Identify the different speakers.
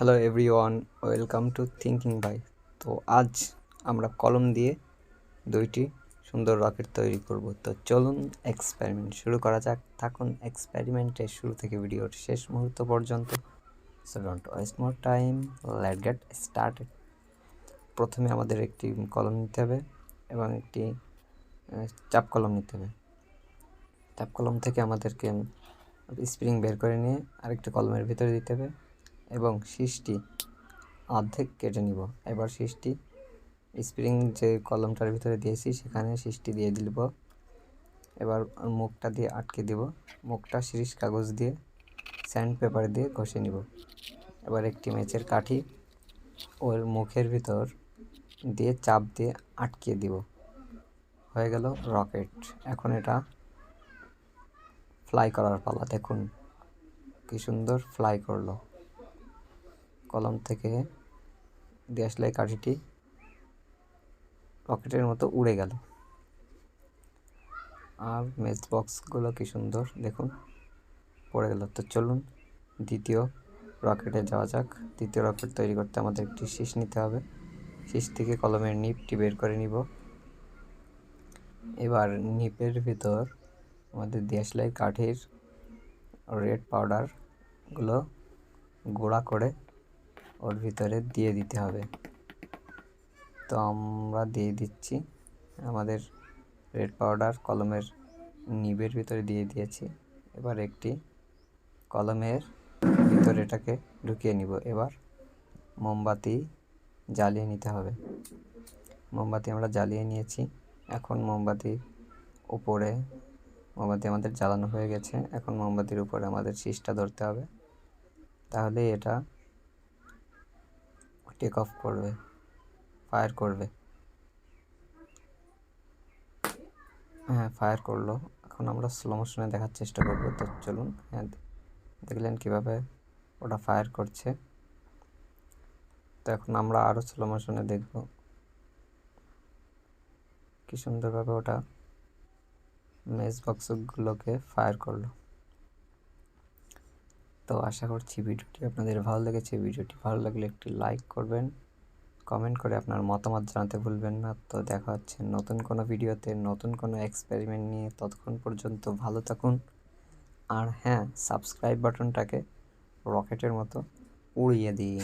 Speaker 1: Hello everyone, welcome to thinking by. তো আজ আমরা কলম দিয়ে দুইটি সুন্দর রকেট তৈরি করব। তো চলুন এক্সপেরিমেন্ট শুরু করা যাক। থাকুন এক্সপেরিমেন্টের শুরু থেকে ভিডিওর শেষ মুহূর্ত পর্যন্ত। So don't waste more time, late get started. প্রথমে আমাদের একটি কলম নিতে হবে এবং একটি চাপ কলম নিতে হবে। চাপ কলম থেকে আমাদেরকে স্প্রিং বের করে নিয়ে আরেকটি কলমের ভিতরে দিতে হবে এবং শীষটি অর্ধেক কেটে নিব। এবার শীষটি স্প্রিং যে কলমটার ভিতরে দিয়েছি সেখানে শীষটি দিয়ে দিব। এবার মুখটা দিয়ে আটকে দিব। মুখটা শিরিষ কাগজ দিয়ে স্যান্ড পেপার দিয়ে ঘষে নিব। এবার একটি ম্যাচের কাঠি ওর মুখের ভিতর দিয়ে চাপ দিয়ে আটকে দিব। হয়ে গেল রকেট। এখন এটা ফ্লাই করার পালা। দেখুন কি সুন্দর ফ্লাই করলো। কলম থেকে দেশলাই কাঠিটি রকেটের মতো উড়ে গেল। আর ম্যাচ বক্সগুলো কি সুন্দর দেখুন পড়ে গেল। তো চলুন দ্বিতীয় রকেটে যাওয়া যাক। দ্বিতীয় রকেট তৈরি করতে আমাদের একটি শীষ নিতে হবে। শীষ থেকে কলমের নিপটি বের করে নিব। এবার নিপের ভিতর আমাদের দেশলাই কাঠির রেড পাউডারগুলো গুঁড়া করে ওর ভিতরে দিয়ে দিতে হবে। তো আমরা দিয়ে দিচ্ছি আমাদের রেড পাউডার কলমের নিবের ভিতরে দিয়ে দিয়েছি। এবার একটি কলমের ভিতরে এটাকে ঢুকিয়ে নিব। এবার মোমবাতি জ্বালিয়ে নিতে হবে। মোমবাতি আমরা জ্বালিয়ে নিয়েছি। এখন মোমবাতির উপরে মোমবাতি আমাদের জ্বালানো হয়ে গেছে। এখন মোমবাতির উপরে আমাদের শীষটা ধরতে হবে, তাহলেই এটা টেক অফ করবে, ফায়ার করবে। হ্যাঁ, ফায়ার করলো। এখন আমরা স্লো মোশনে দেখার চেষ্টা করব। তো চলুন। হ্যাঁ, দেখলেন কিভাবে ওটা ফায়ার করছে। তো এখন আমরা আরও স্লো মোশনে দেখব কি সুন্দরভাবে ওটা ম্যাচ বক্সগুলোকে ফায়ার করলো। তো আশা করছি ভিডিওটি আপনাদের ভালো লেগেছে। ভিডিওটি ভালো লাগলে একটি লাইক করবেন, কমেন্ট করে আপনার মতামত জানাতে ভুলবেন না। তো দেখা হচ্ছে নতুন কোনো ভিডিওতে, নতুন কোনো এক্সপেরিমেন্ট নিয়ে। ততক্ষণ পর্যন্ত ভালো থাকুন। আর হ্যাঁ, সাবস্ক্রাইব বাটনটাকে রকেটের মতো উড়িয়ে দিন।